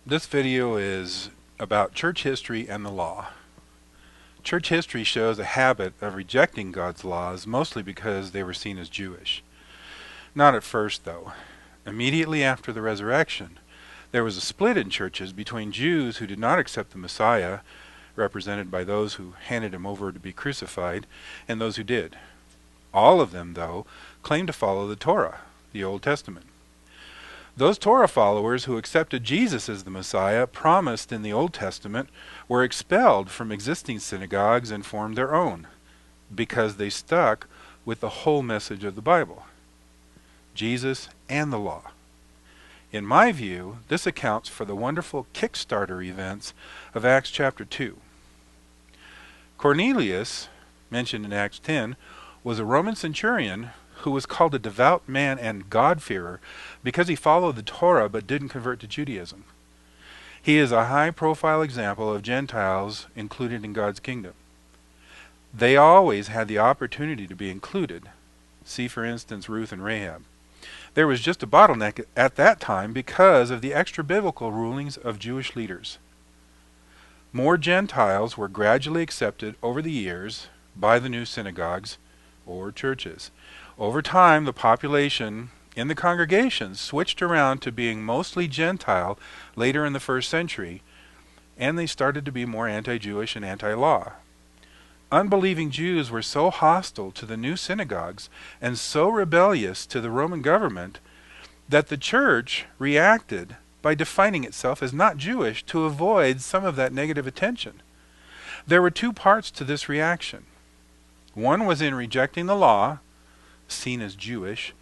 This video is about church history and the law. Church history shows a habit of rejecting God's laws, mostly because they were seen as Jewish. Not at first, though. Immediately after the resurrection, there was a split in churches between Jews who did not accept the Messiah, represented by those who handed him over to be crucified, and those who did. All of them, though, claimed to follow the Torah, the Old Testament. Those Torah followers who accepted Jesus as the Messiah promised in the Old Testament were expelled from existing synagogues and formed their own, because they stuck with the whole message of the Bible, Jesus and the law. In my view, this accounts for the wonderful Kickstarter events of Acts chapter 2. Cornelius, mentioned in Acts 10, was a Roman centurion who was called a devout man and God-fearer because he followed the Torah but didn't convert to Judaism. He is a high-profile example of Gentiles included in God's kingdom. They always had the opportunity to be included. See, for instance, Ruth and Rahab. There was just a bottleneck at that time because of the extra-biblical rulings of Jewish leaders. More Gentiles were gradually accepted over the years by the new synagogues or churches. Over time, the population in the congregations switched around to being mostly Gentile later in the first century, and they started to be more anti-Jewish and anti-law. Unbelieving Jews were so hostile to the new synagogues and so rebellious to the Roman government that the church reacted by defining itself as not Jewish to avoid some of that negative attention. There were two parts to this reaction. One was in rejecting the law, seen as Jewish,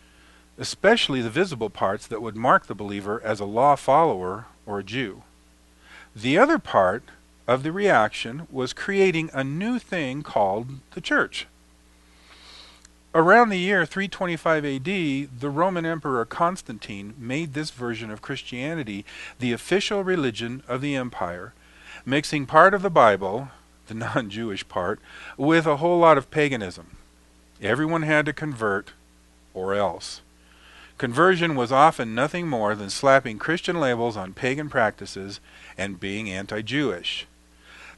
especially the visible parts that would mark the believer as a law follower or a Jew. The other part of the reaction was creating a new thing called the church. Around the year 325 AD, the Roman Emperor Constantine made this version of Christianity the official religion of the empire, mixing part of the Bible, the non-Jewish part, with a whole lot of paganism. Everyone had to convert, or else. Conversion was often nothing more than slapping Christian labels on pagan practices and being anti-Jewish.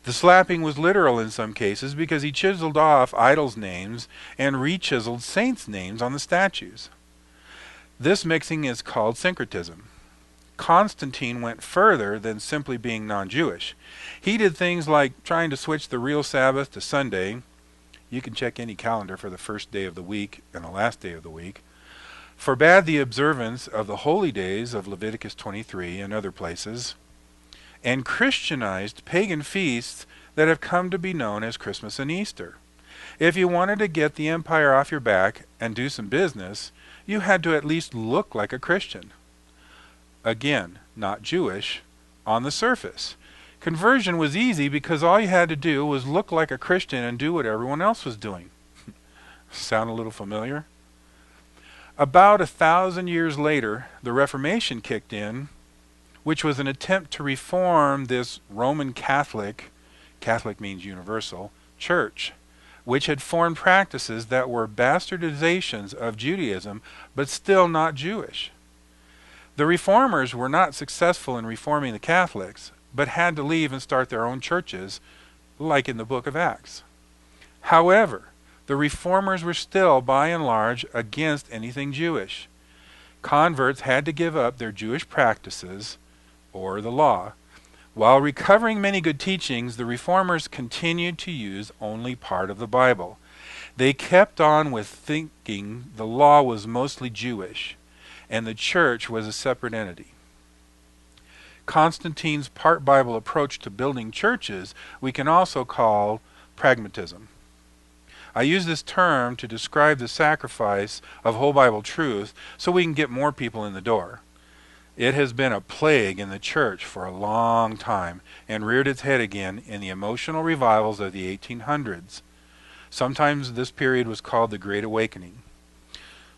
The slapping was literal in some cases because he chiseled off idols' names and re-chiseled saints' names on the statues. This mixing is called syncretism. Constantine went further than simply being non-Jewish. He did things like trying to switch the real Sabbath to Sunday. You can check any calendar for the first day of the week and the last day of the week. Forbade the observance of the holy days of Leviticus 23 and other places, and Christianized pagan feasts that have come to be known as Christmas and Easter. If you wanted to get the empire off your back and do some business, you had to at least look like a Christian. Again, not Jewish, on the surface. Conversion was easy because all you had to do was look like a Christian and do what everyone else was doing. Sound a little familiar? About 1,000 years later, the Reformation kicked in, which was an attempt to reform this Roman Catholic means universal, church, which had formed practices that were bastardizations of Judaism, but still not Jewish. The reformers were not successful in reforming the Catholics, but had to leave and start their own churches, like in the book of Acts. However, the reformers were still, by and large, against anything Jewish. Converts had to give up their Jewish practices, or the law. While recovering many good teachings, the reformers continued to use only part of the Bible. They kept on with thinking the law was mostly Jewish, and the church was a separate entity. Constantine's part Bible approach to building churches we can also call pragmatism. I use this term to describe the sacrifice of whole Bible truth so we can get more people in the door. It has been a plague in the church for a long time and reared its head again in the emotional revivals of the 1800s. Sometimes this period was called the Great Awakening.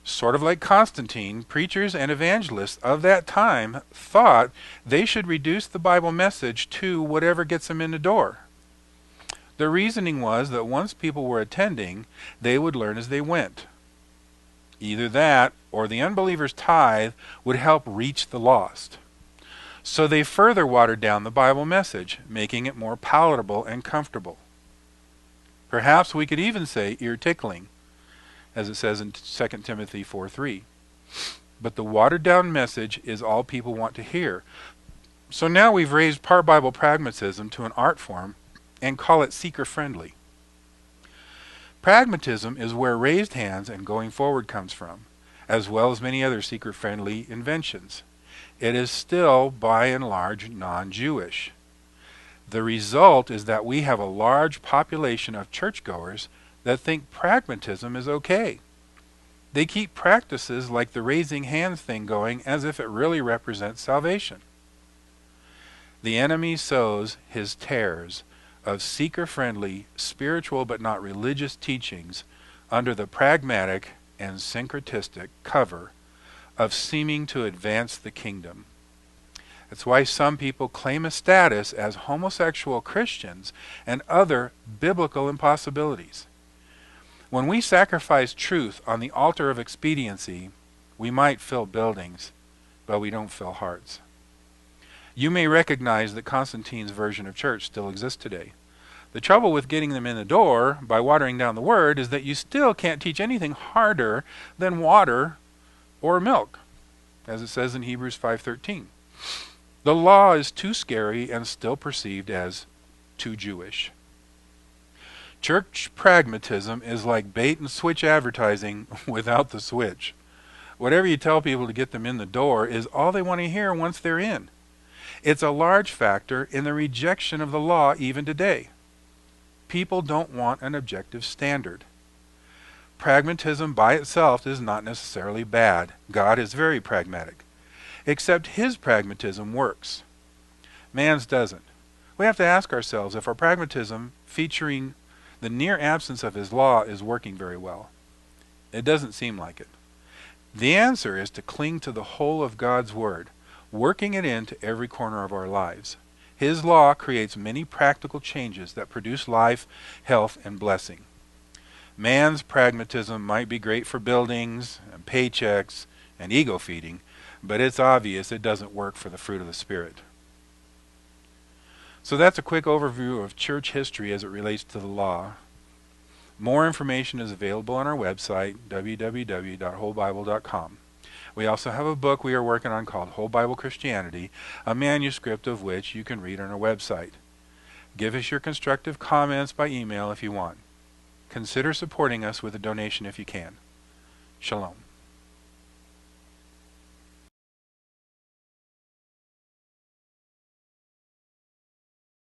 Sort of like Constantine, preachers and evangelists of that time thought they should reduce the Bible message to whatever gets them in the door. The reasoning was that once people were attending, they would learn as they went. Either that or the unbeliever's tithe would help reach the lost. So they further watered down the Bible message, making it more palatable and comfortable. Perhaps we could even say ear-tickling, as it says in 2 Timothy 4:3. But the watered-down message is all people want to hear. So now we've raised part Bible pragmatism to an art form and call it seeker-friendly. Pragmatism is where raised hands and going forward comes from, as well as many other seeker-friendly inventions. It is still, by and large, non-Jewish. The result is that we have a large population of churchgoers that think pragmatism is okay. They keep practices like the raising hands thing going as if it really represents salvation. The enemy sows his tares of seeker-friendly, spiritual but not religious teachings under the pragmatic and syncretistic cover of seeming to advance the kingdom. That's why some people claim a status as homosexual Christians and other biblical impossibilities. When we sacrifice truth on the altar of expediency, we might fill buildings, but we don't fill hearts. You may recognize that Constantine's version of church still exists today. The trouble with getting them in the door by watering down the word is that you still can't teach anything harder than water or milk, as it says in Hebrews 5:13. The law is too scary and still perceived as too Jewish. Church pragmatism is like bait and switch advertising without the switch. Whatever you tell people to get them in the door is all they want to hear once they're in. It's a large factor in the rejection of the law even today. People don't want an objective standard. Pragmatism by itself is not necessarily bad. God is very pragmatic. Except his pragmatism works. Man's doesn't. We have to ask ourselves if our pragmatism, featuring the near absence of his law, is working very well. It doesn't seem like it. The answer is to cling to the whole of God's word, working it into every corner of our lives. His law creates many practical changes that produce life, health, and blessing. Man's pragmatism might be great for buildings and paychecks and ego feeding, but it's obvious it doesn't work for the fruit of the Spirit. So that's a quick overview of church history as it relates to the law. More information is available on our website, www.wholebible.com. We also have a book we are working on called Whole Bible Christianity, a manuscript of which you can read on our website. Give us your constructive comments by email if you want. Consider supporting us with a donation if you can. Shalom.